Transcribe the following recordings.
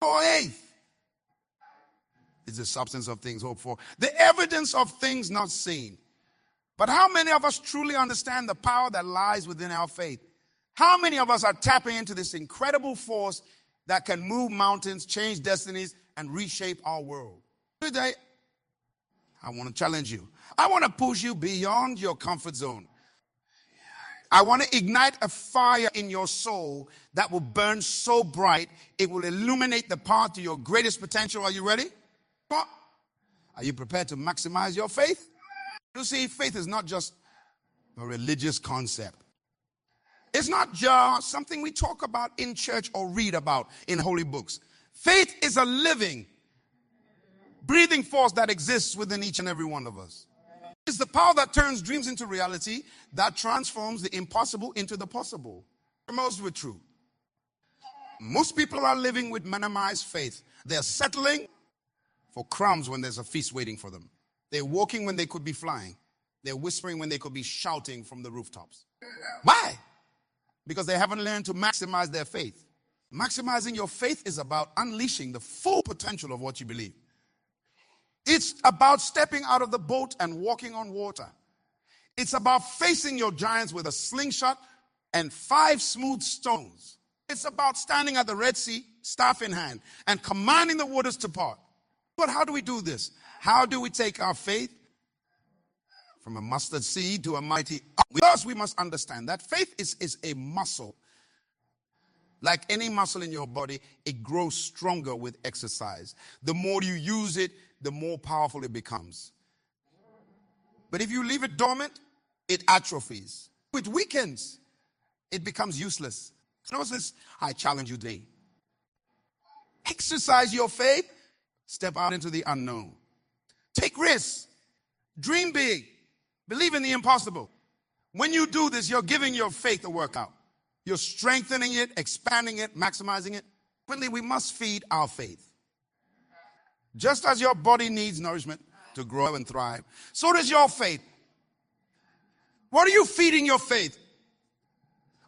Faith is the substance of things hoped for, the evidence of things not seen. But how many of us truly understand the power that lies within our faith? How many of us are tapping into this incredible force that can move mountains, change destinies, and reshape our world? Today, I want to challenge you. I want to push you beyond your comfort zone. I want to ignite a fire in your soul that will burn so bright, it will illuminate the path to your greatest potential. Are you ready? Are you prepared to maximize your faith? You see, faith is not just a religious concept. It's not just something we talk about in church or read about in holy books. Faith is a living, breathing force that exists within each and every one of us. It's the power that turns dreams into reality, that transforms the impossible into the possible. Most were true. Most people are living with minimized faith. They're settling for crumbs when there's a feast waiting for them. They're walking when they could be flying. They're whispering when they could be shouting from the rooftops. Why? Because they haven't learned to maximize their faith. Maximizing your faith is about unleashing the full potential of what you believe. It's about stepping out of the boat and walking on water. It's about facing your giants with a slingshot and 5 smooth stones. It's about standing at the Red Sea, staff in hand, and commanding the waters to part. But how do we do this? How do we take our faith from a mustard seed to a mighty? Because we must understand that faith is a muscle. Like any muscle in your body, it grows stronger with exercise. The more you use it, the more powerful it becomes. But if you leave it dormant, it atrophies. It weakens. It becomes useless. Notice this, I challenge you today. Exercise your faith. Step out into the unknown. Take risks. Dream big. Believe in the impossible. When you do this, you're giving your faith a workout. You're strengthening it, expanding it, maximizing it. Finally, we must feed our faith. Just as your body needs nourishment to grow and thrive, so does your faith. What are you feeding your faith?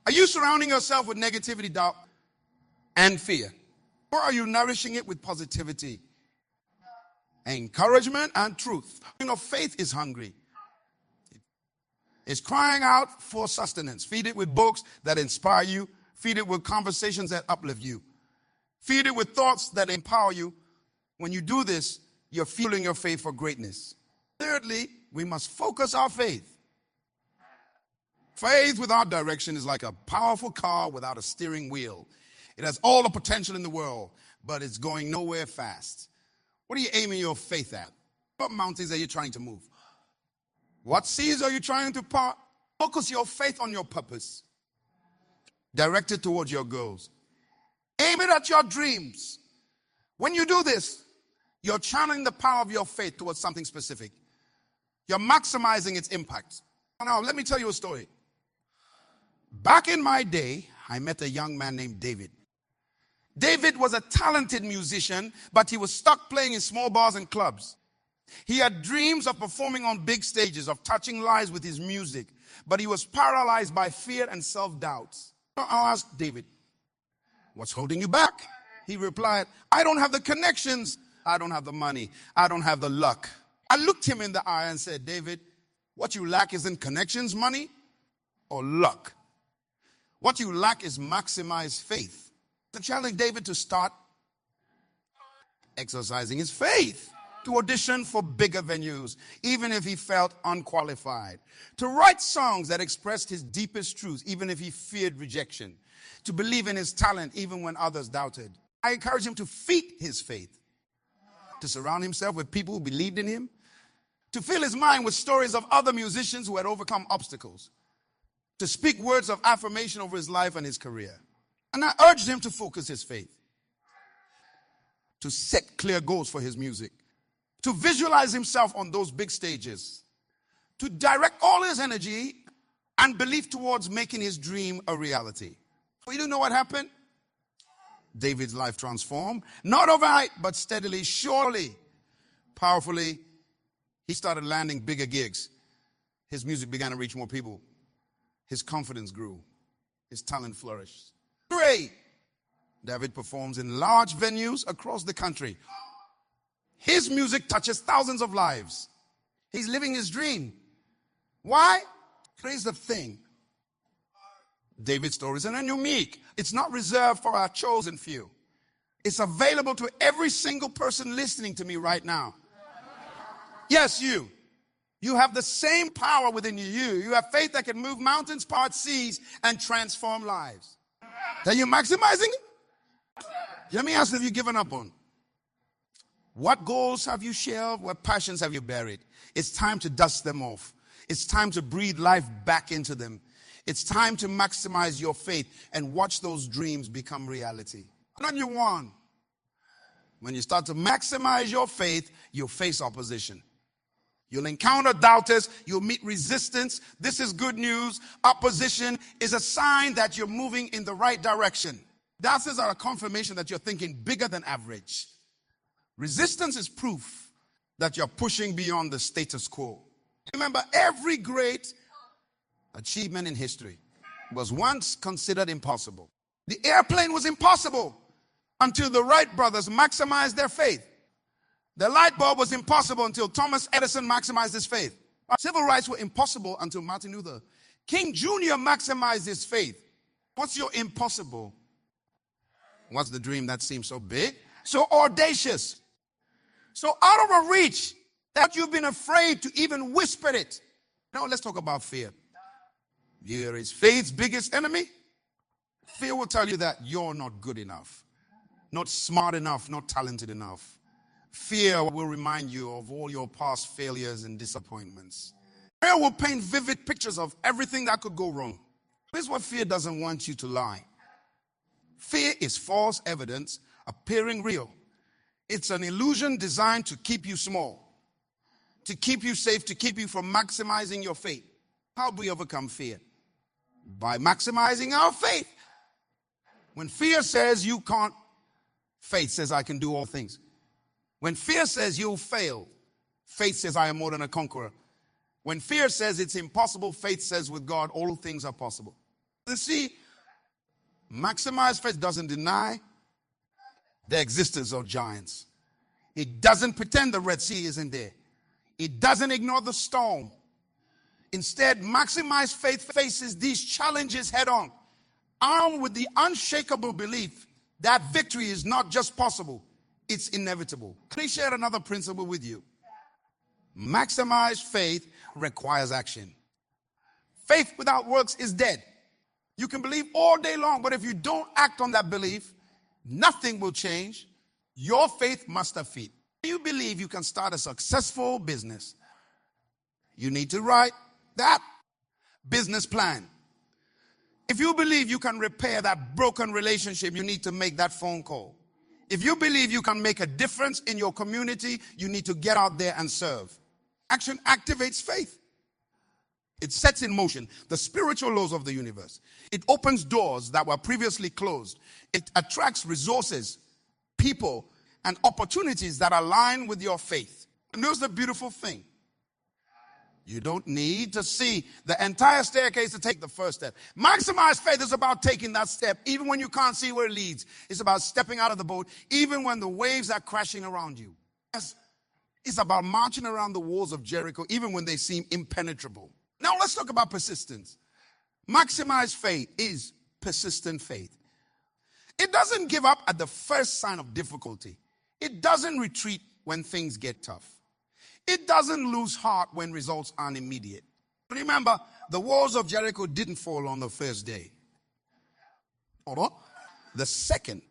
Are you surrounding yourself with negativity, doubt, and fear? Or are you nourishing it with positivity, encouragement, and truth? You know, faith is hungry. It's crying out for sustenance. Feed it with books that inspire you. Feed it with conversations that uplift you. Feed it with thoughts that empower you. When you do this, you're fueling your faith for greatness. Thirdly, we must focus our faith. Faith without direction is like a powerful car without a steering wheel. It has all the potential in the world, but it's going nowhere fast. What are you aiming your faith at? What mountains are you trying to move? What seas are you trying to part? Focus your faith on your purpose. Direct it towards your goals. Aim it at your dreams. When you do this, you're channeling the power of your faith towards something specific. You're maximizing its impact. Now, let me tell you a story. Back in my day, I met a young man named David. David was a talented musician, but he was stuck playing in small bars and clubs. He had dreams of performing on big stages, of touching lives with his music, but he was paralyzed by fear and self-doubt. I asked David, "What's holding you back?" He replied, "I don't have the connections. I don't have the money. I don't have the luck." I looked him in the eye and said, "David, what you lack isn't connections, money, or luck. What you lack is maximized faith." I challenged David to start exercising his faith, to audition for bigger venues, even if he felt unqualified, to write songs that expressed his deepest truths, even if he feared rejection, to believe in his talent, even when others doubted. I encouraged him to feed his faith, to surround himself with people who believed in him, to fill his mind with stories of other musicians who had overcome obstacles, to speak words of affirmation over his life and his career. And I urged him to focus his faith, to set clear goals for his music, to visualize himself on those big stages, to direct all his energy and belief towards making his dream a reality. You don't know what happened? David's life transformed, not overnight, but steadily, surely, powerfully. He started landing bigger gigs. His music began to reach more people. His confidence grew. His talent flourished. 3, David performs in large venues across the country. His music touches thousands of lives. He's living his dream. Why? Here's the thing. David's stories are unique. It's not reserved for our chosen few. It's available to every single person listening to me right now. Yes, you. You have the same power within you. You have faith that can move mountains, part seas, and transform lives. Are you maximizing it? Let me ask, have you given up on? What goals have you shelved? What passions have you buried? It's time to dust them off. It's time to breathe life back into them. It's time to maximize your faith and watch those dreams become reality. Number one, when you start to maximize your faith, you'll face opposition. You'll encounter doubters. You'll meet resistance. This is good news. Opposition is a sign that you're moving in the right direction. Doubters are a confirmation that you're thinking bigger than average. Resistance is proof that you're pushing beyond the status quo. Remember, every great achievement in history was once considered impossible. The airplane was impossible until the Wright brothers maximized their faith. The light bulb was impossible until Thomas Edison maximized his faith. Civil rights were impossible until Martin Luther King Jr. maximized his faith. What's your impossible? What's the dream that seems so big, so audacious, so out of a reach that you've been afraid to even whisper it? Now let's talk about fear. Fear is faith's biggest enemy. Fear will tell you that you're not good enough, not smart enough, not talented enough. Fear will remind you of all your past failures and disappointments. Fear will paint vivid pictures of everything that could go wrong. Here's what fear doesn't want you to lie. Fear is false evidence appearing real. It's an illusion designed to keep you small, to keep you safe, to keep you from maximizing your faith. How do we overcome fear? By maximizing our faith. When fear says you can't, faith says I can do all things. When fear says you'll fail, faith says I am more than a conqueror. When fear says it's impossible, faith says with God all things are possible. You see, maximized faith doesn't deny the existence of giants. It doesn't pretend the Red Sea isn't there. It doesn't ignore the storm. Instead, maximized faith faces these challenges head on, armed with the unshakable belief that victory is not just possible, it's inevitable. Let me share another principle with you. Maximized faith requires action. Faith without works is dead. You can believe all day long, but if you don't act on that belief, nothing will change. Your faith must have feet. If you believe you can start a successful business, you need to write that business plan. If you believe you can repair that broken relationship, you need to make that phone call. If you believe you can make a difference in your community, you need to get out there and serve. Action activates faith. It sets in motion the spiritual laws of the universe. It opens doors that were previously closed. It attracts resources, people, and opportunities that align with your faith. And here's the beautiful thing. You don't need to see the entire staircase to take the first step. Maximized faith is about taking that step, even when you can't see where it leads. It's about stepping out of the boat, even when the waves are crashing around you. It's about marching around the walls of Jericho, even when they seem impenetrable. Now let's talk about persistence. Maximized faith is persistent faith. It doesn't give up at the first sign of difficulty. It doesn't retreat when things get tough. It doesn't lose heart when results aren't immediate. Remember, the walls of Jericho didn't fall on the first day, or the second,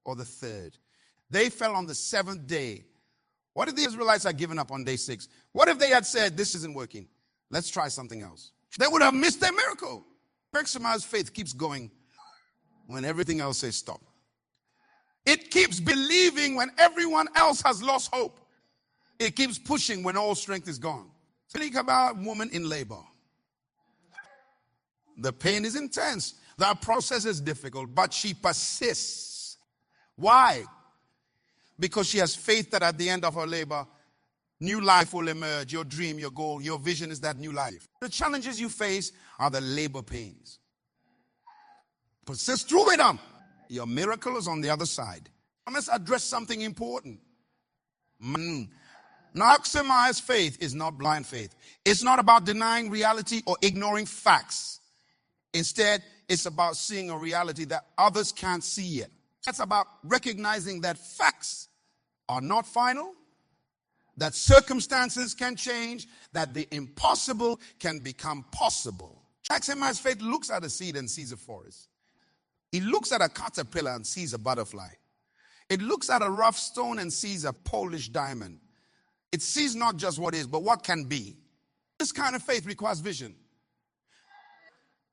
or the third. They fell on the seventh day. What if the Israelites had given up on day 6? What if they had said, this isn't working, let's try something else? They would have missed their miracle. Maximized faith keeps going when everything else says stop. It keeps believing when everyone else has lost hope. It keeps pushing when all strength is gone. Think about a woman in labor. The pain is intense. The process is difficult, but she persists. Why? Because she has faith that at the end of her labor, new life will emerge. Your dream, your goal, your vision is that new life. The challenges you face are the labor pains. Persist through them. Your miracle is on the other side. I must address something important. Maximize faith is not blind faith. It's not about denying reality or ignoring facts. Instead, it's about seeing a reality that others can't see yet. That's about recognizing that facts are not final, that circumstances can change, that the impossible can become possible. Maximize faith looks at a seed and sees a forest. It looks at a caterpillar and sees a butterfly. It looks at a rough stone and sees a polished diamond. It sees not just what is, but what can be. This kind of faith requires vision.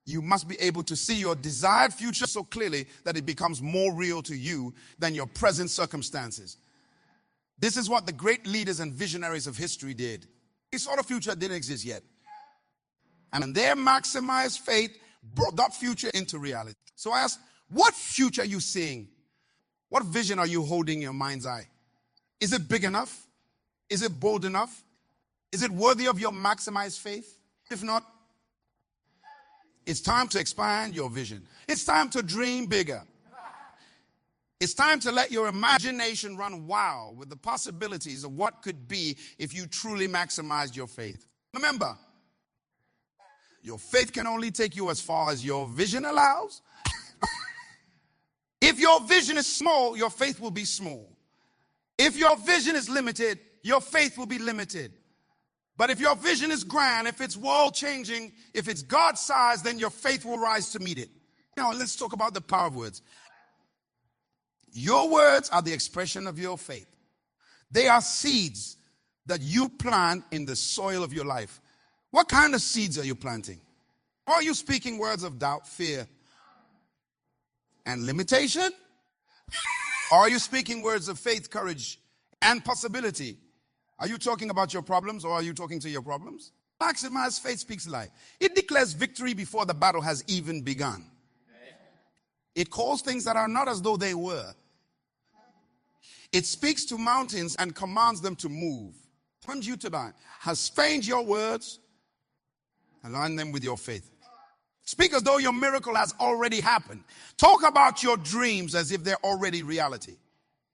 You must be able to see your desired future so clearly that it becomes more real to you than your present circumstances. This is what the great leaders and visionaries of history did. This sort of future didn't exist yet. And their maximized faith brought that future into reality. So I ask, what future are you seeing? What vision are you holding in your mind's eye? Is it big enough? Is it bold enough? Is it worthy of your maximized faith? If not, it's time to expand your vision. It's time to dream bigger. It's time to let your imagination run wild with the possibilities of what could be if you truly maximized your faith. Remember, your faith can only take you as far as your vision allows. If your vision is small, your faith will be small. If your vision is limited, your faith will be limited. But if your vision is grand, if it's world-changing, if it's God-sized, then your faith will rise to meet it. Now, let's talk about the power of words. Your words are the expression of your faith. They are seeds that you plant in the soil of your life. What kind of seeds are you planting? Are you speaking words of doubt, fear, and limitation? Or are you speaking words of faith, courage, and possibility? Are you talking about your problems, or are you talking to your problems? Maximize faith speaks life. It declares victory before the battle has even begun. It calls things that are not as though they were. It speaks to mountains and commands them to move. From you tonight, has trained your words, align them with your faith. Speak as though your miracle has already happened. Talk about your dreams as if they're already reality.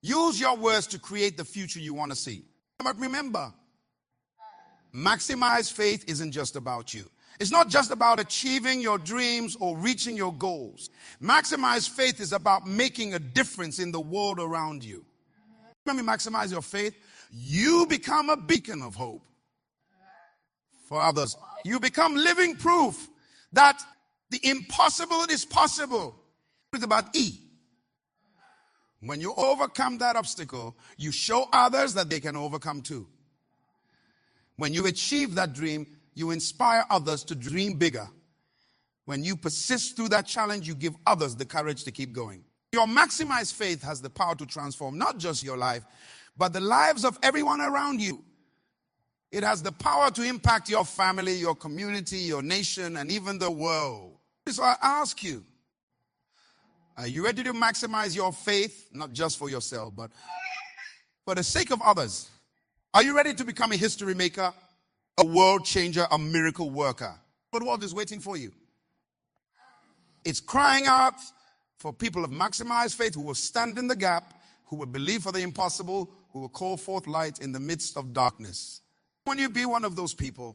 Use your words to create the future you want to see. But remember, maximize faith isn't just about you. It's not just about achieving your dreams or reaching your goals. Maximize faith is about making a difference in the world around you. Let me maximize your faith. You become a beacon of hope for others. You become living proof that the impossible is possible. It's about E. When you overcome that obstacle, you show others that they can overcome too. When you achieve that dream, you inspire others to dream bigger. When you persist through that challenge, you give others the courage to keep going. Your maximized faith has the power to transform not just your life, but the lives of everyone around you. It has the power to impact your family, your community, your nation, and even the world. So I ask you, are you ready to maximize your faith, not just for yourself, but for the sake of others? Are you ready to become a history maker, a world changer, a miracle worker? But the world is waiting for you. It's crying out for people of maximized faith who will stand in the gap, who will believe for the impossible, who will call forth light in the midst of darkness. When you be one of those people,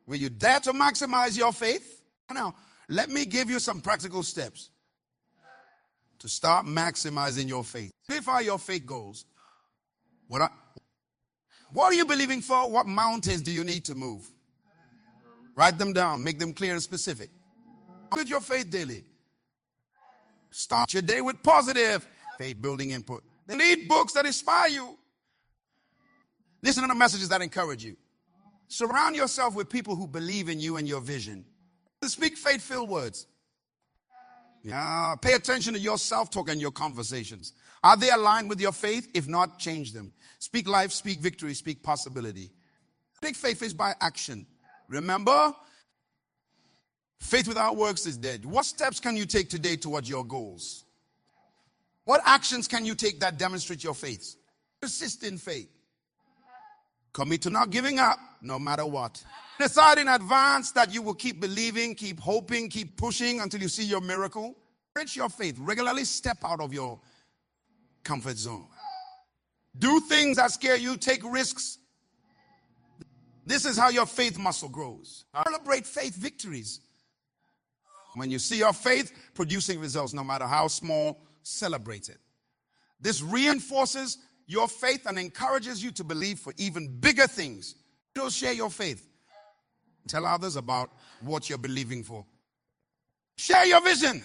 will you dare to maximize your faith? Now, let me give you some practical steps to start maximizing your faith. Clarify your faith goals. What are you believing for? What mountains do you need to move? Write them down. Make them clear and specific. Build your faith daily. Start your day with positive faith-building input. Then read books that inspire you. Listen to the messages that encourage you. Surround yourself with people who believe in you and your vision. Speak faith-filled words. Yeah, pay attention to your self-talk and your conversations. Are they aligned with your faith? If not, change them. Speak life, speak victory, speak possibility. Big faith is by action. Remember, faith without works is dead. What steps can you take today towards your goals? What actions can you take that demonstrate your faith? Persist in faith. Commit to not giving up, no matter what. Decide in advance that you will keep believing, keep hoping, keep pushing until you see your miracle. Encourage your faith. Regularly step out of your comfort zone. Do things that scare you. Take risks. This is how your faith muscle grows. Celebrate faith victories. When you see your faith producing results, no matter how small, celebrate it. This reinforces your faith and encourages you to believe for even bigger things. Don't share your faith. Tell others about what you're believing for. Share your vision.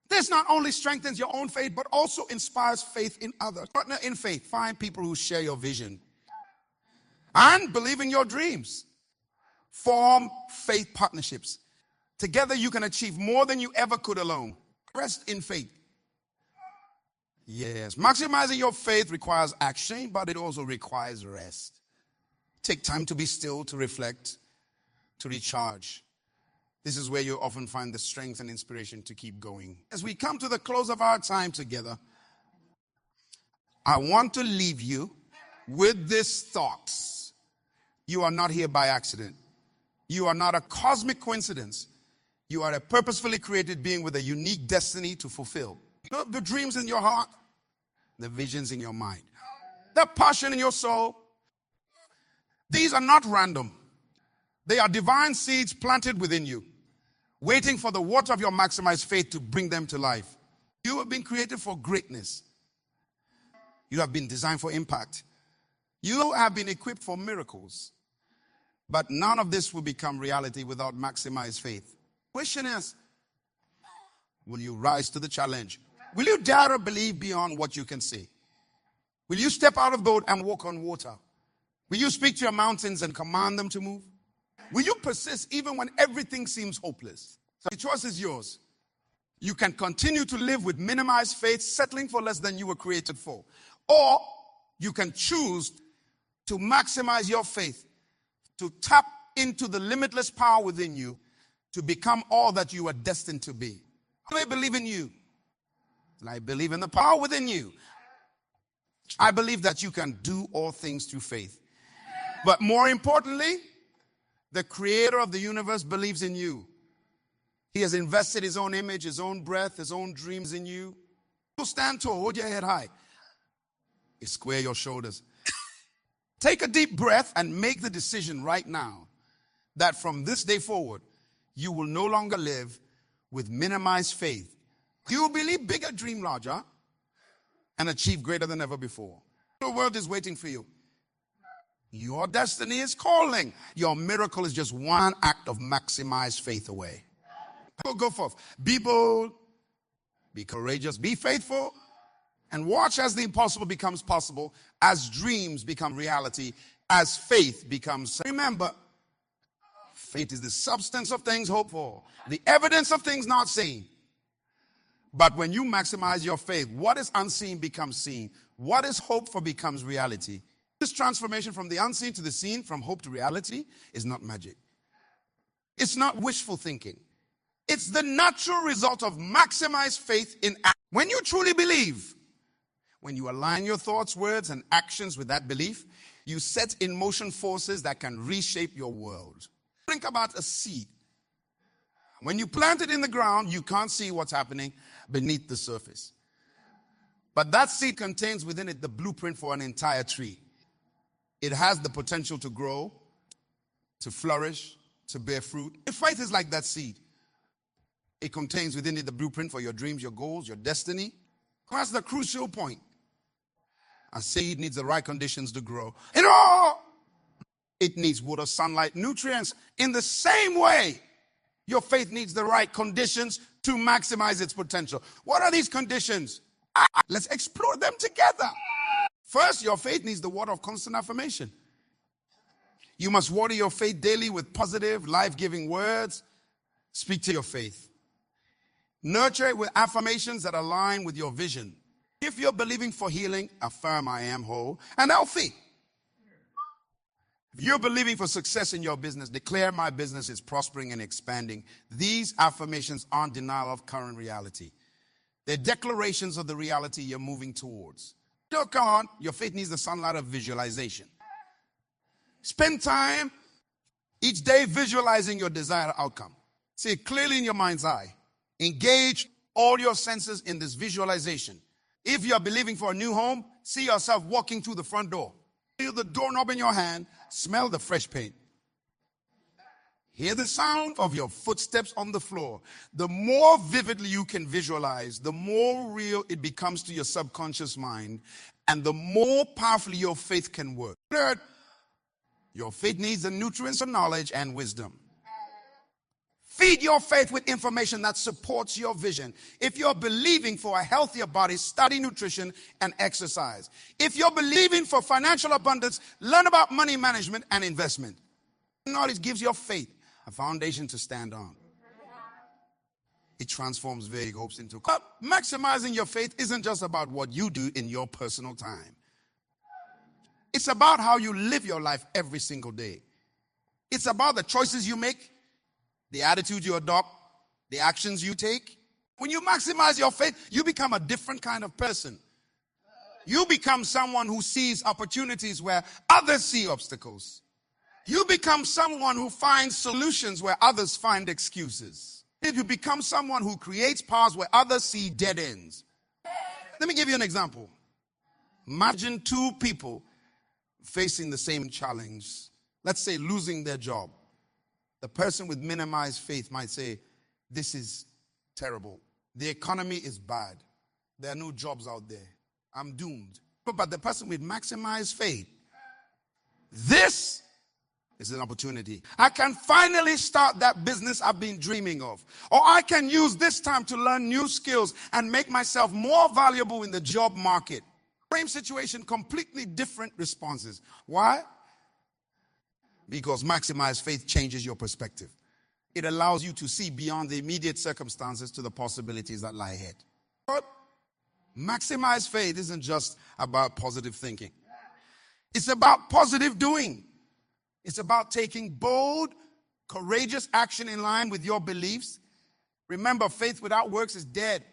This not only strengthens your own faith, but also inspires faith in others. Partner in faith. Find people who share your vision and believe in your dreams. Form faith partnerships. Together you can achieve more than you ever could alone. Rest in faith. Yes, maximizing your faith requires action, but it also requires rest. Take time to be still, to reflect, to recharge. This is where you often find the strength and inspiration to keep going. As we come to the close of our time together, I want to leave you with this thought. You are not here by accident. You are not a cosmic coincidence. You are a purposefully created being with a unique destiny to fulfill. The dreams in your heart, the visions in your mind, the passion in your soul. These are not random. They are divine seeds planted within you, waiting for the water of your maximized faith to bring them to life. You have been created for greatness. You have been designed for impact. You have been equipped for miracles. But none of this will become reality without maximized faith. Question is, will you rise to the challenge? Will you dare to believe beyond what you can see? Will you step out of the boat and walk on water? Will you speak to your mountains and command them to move? Will you persist even when everything seems hopeless? So the choice is yours. You can continue to live with minimized faith, settling for less than you were created for. Or you can choose to maximize your faith, to tap into the limitless power within you, to become all that you are destined to be. I believe in you. And I believe in the power within you. I believe that you can do all things through faith. But more importantly, the creator of the universe believes in you. He has invested his own image, his own breath, his own dreams in you. So stand tall, hold your head high. Square your shoulders. Take a deep breath and make the decision right now that from this day forward, you will no longer live with minimized faith. You will believe bigger, dream larger, and achieve greater than ever before. The world is waiting for you. Your destiny is calling. Your miracle is just one act of maximized faith away. Go forth. Be bold. Be courageous. Be faithful. And watch as the impossible becomes possible, as dreams become reality, as faith becomes. Remember, faith is the substance of things hoped for, the evidence of things not seen. But when you maximize your faith, what is unseen becomes seen. What is hoped for becomes reality. This transformation from the unseen to the seen, from hope to reality, is not magic. It's not wishful thinking. It's the natural result of maximized faith in action. When you truly believe, when you align your thoughts, words, and actions with that belief, you set in motion forces that can reshape your world. Think about a seed. When you plant it in the ground, you can't see what's happening beneath the surface. But that seed contains within it the blueprint for an entire tree. It has the potential to grow, to flourish, to bear fruit. Faith is like that seed. It contains within it the blueprint for your dreams, your goals, your destiny. That's the crucial point. A seed needs the right conditions to grow. It needs water, sunlight, nutrients. In the same way, your faith needs the right conditions to maximize its potential. What are these conditions? Let's explore them together. First, your faith needs the water of constant affirmation. You must water your faith daily with positive, life-giving words. Speak to your faith. Nurture it with affirmations that align with your vision. If you're believing for healing, affirm I am whole and healthy. If you're believing for success in your business, declare my business is prospering and expanding. These affirmations aren't denial of current reality. They're declarations of the reality you're moving towards. Look on, your faith needs the sunlight of visualization. Spend time each day visualizing your desired outcome. See it clearly in your mind's eye. Engage all your senses in this visualization. If you are believing for a new home, see yourself walking through the front door. Feel the doorknob in your hand, smell the fresh paint. Hear the sound of your footsteps on the floor. The more vividly you can visualize, the more real it becomes to your subconscious mind, and the more powerfully your faith can work. Third, your faith needs the nutrients of knowledge and wisdom. Feed your faith with information that supports your vision. If you're believing for a healthier body, study nutrition and exercise. If you're believing for financial abundance, learn about money management and investment. Knowledge gives your faith a foundation to stand on. It transforms vague hopes into... Maximizing your faith isn't just about what you do in your personal time. It's about how you live your life every single day. It's about the choices you make, the attitude you adopt, the actions you take. When you maximize your faith, you become a different kind of person. You become someone who sees opportunities where others see obstacles. You become someone who finds solutions where others find excuses. You become someone who creates paths where others see dead ends. Let me give you an example. Imagine two people facing the same challenge. Let's say losing their job. The person with minimized faith might say, this is terrible. The economy is bad. There are no jobs out there. I'm doomed. But the person with maximized faith, this is an opportunity. I can finally start that business I've been dreaming of. Or I can use this time to learn new skills and make myself more valuable in the job market. Same situation, completely different responses. Why? Because maximized faith changes your perspective. It allows you to see beyond the immediate circumstances to the possibilities that lie ahead. But maximized faith isn't just about positive thinking. It's about positive doing. It's about taking bold, courageous action in line with your beliefs. Remember, faith without works is dead.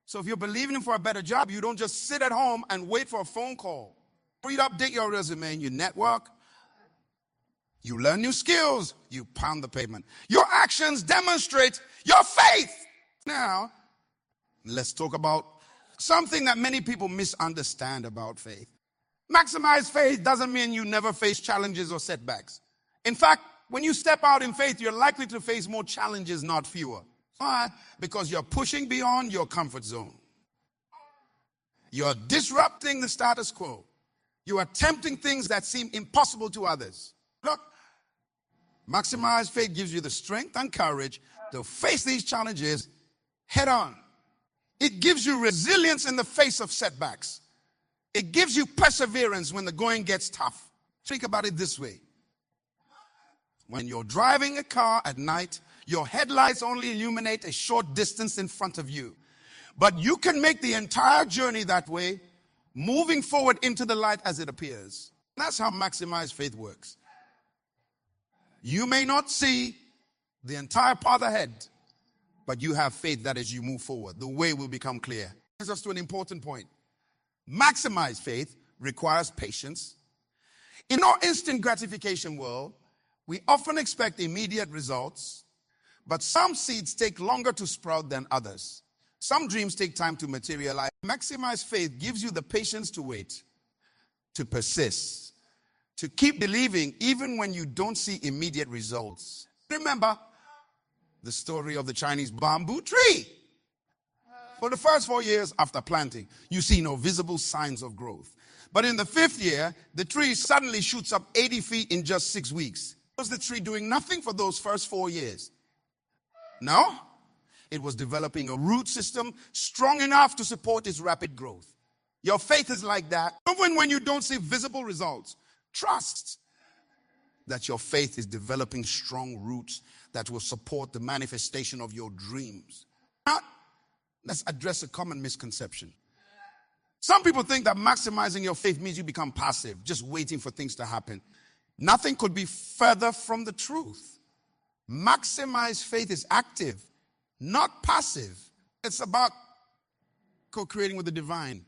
So if you're believing for a better job, you don't just sit at home and wait for a phone call. You update your resume, you network, you learn new skills, you pound the pavement. Your actions demonstrate your faith. Now, let's talk about something that many people misunderstand about faith. Maximize faith doesn't mean you never face challenges or setbacks. In fact, when you step out in faith, you're likely to face more challenges, not fewer. Why? Because you're pushing beyond your comfort zone. You're disrupting the status quo. You're attempting things that seem impossible to others. Look, maximized faith gives you the strength and courage to face these challenges head on. It gives you resilience in the face of setbacks. It gives you perseverance when the going gets tough. Think about it this way. When you're driving a car at night, your headlights only illuminate a short distance in front of you. But you can make the entire journey that way, moving forward into the light as it appears. That's how maximized faith works. You may not see the entire path ahead, but you have faith that as you move forward, the way will become clear. Brings us to an important point. Maximized faith requires patience. In our instant gratification world, we often expect immediate results, but some seeds take longer to sprout than others. Some dreams take time to materialize. Maximized faith gives you the patience to wait, to persist, to keep believing even when you don't see immediate results. Remember the story of the Chinese bamboo tree. For the first 4 years after planting, you see no visible signs of growth. But in the 5th year, the tree suddenly shoots up 80 feet in just 6 weeks. Was the tree doing nothing for those first 4 years? No. It was developing a root system strong enough to support its rapid growth. Your faith is like that. Even when you don't see visible results, trust that your faith is developing strong roots that will support the manifestation of your dreams. Now, let's address a common misconception. Some people think that maximizing your faith means you become passive, just waiting for things to happen. Nothing could be further from the truth. Maximized faith is active, not passive. It's about co-creating with the divine,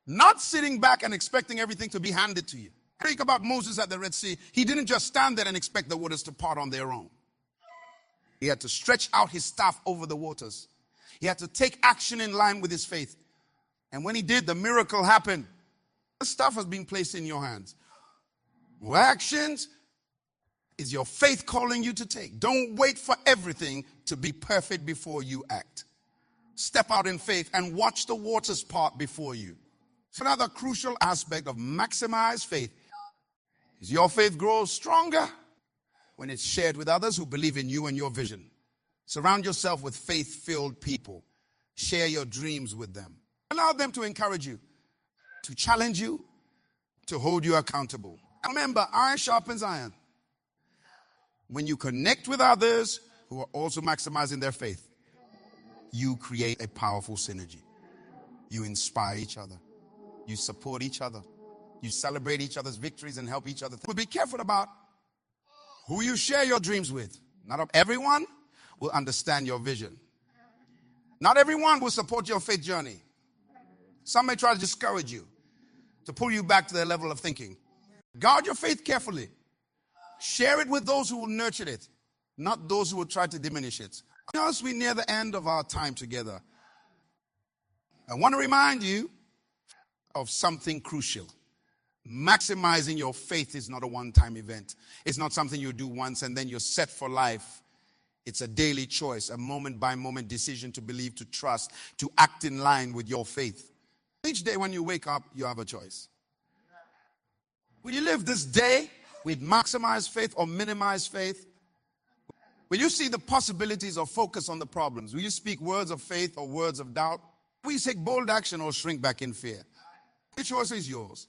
not sitting back and expecting everything to be handed to you. Think about Moses at the Red Sea. He didn't just stand there and expect the waters to part on their own. He had to stretch out his staff over the waters. He had to take action in line with his faith. And when he did, the miracle happened. The stuff has been placed in your hands. What actions is your faith calling you to take? Don't wait for everything to be perfect before you act. Step out in faith and watch the waters part before you. So another crucial aspect of maximized faith is your faith grows stronger when it's shared with others who believe in you and your vision. Surround yourself with faith-filled people. Share your dreams with them. Allow them to encourage you, to challenge you, to hold you accountable. Remember, iron sharpens iron. When you connect with others who are also maximizing their faith, you create a powerful synergy. You inspire each other. You support each other. You celebrate each other's victories and help each other. But be careful about who you share your dreams with. Not everyone will understand your vision. Not everyone will support your faith journey. Some may try to discourage you, to pull you back to their level of thinking. Guard your faith carefully. Share it with those who will nurture it, not those who will try to diminish it. As we near the end of our time together, I want to remind you of something crucial. Maximizing your faith is not a one-time event. It's not something you do once and then you're set for life. It's a daily choice, a moment-by-moment decision to believe, to trust, to act in line with your faith. Each day when you wake up, you have a choice. Will you live this day with maximized faith or minimized faith? Will you see the possibilities or focus on the problems? Will you speak words of faith or words of doubt? Will you take bold action or shrink back in fear? The choice is yours.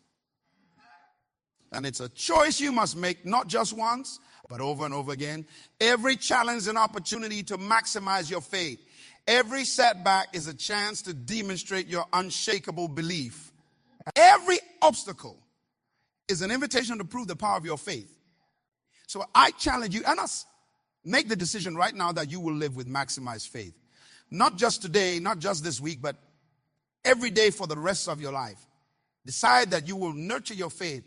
And it's a choice you must make not just once, but over and over again. Every challenge is an opportunity to maximize your faith. Every setback is a chance to demonstrate your unshakable belief. Every obstacle is an invitation to prove the power of your faith. So I challenge you and us, make the decision right now that you will live with maximized faith. Not just today, not just this week, but every day for the rest of your life. Decide that you will nurture your faith,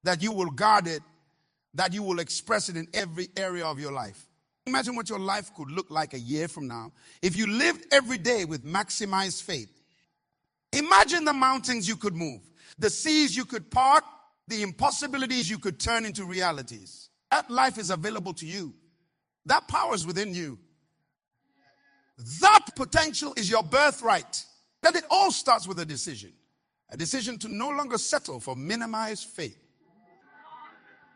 that you will guard it, that you will express it in every area of your life. Imagine what your life could look like a year from now if you lived every day with maximized faith. Imagine the mountains you could move, the seas you could part, the impossibilities you could turn into realities. That life is available to you. That power is within you. That potential is your birthright. That it all starts with a decision to no longer settle for minimized faith.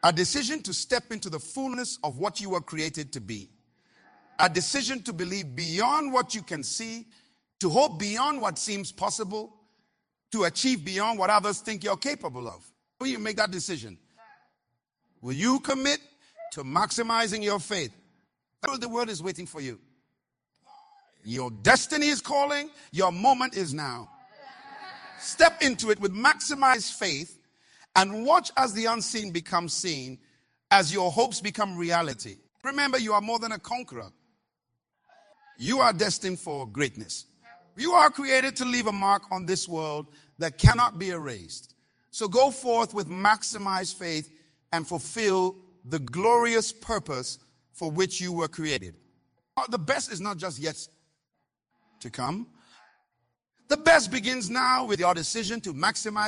A decision to step into the fullness of what you were created to be. A decision to believe beyond what you can see, to hope beyond what seems possible, to achieve beyond what others think you're capable of. Will you make that decision? Will you commit to maximizing your faith? The word is waiting for you. Your destiny is calling. Your moment is now. Step into it with maximized faith and watch as the unseen becomes seen, as your hopes become reality. Remember, you are more than a conqueror. You are destined for greatness. You are created to leave a mark on this world that cannot be erased. So go forth with maximized faith and fulfill the glorious purpose for which you were created. The best is not just yet to come. The best begins now with your decision to maximize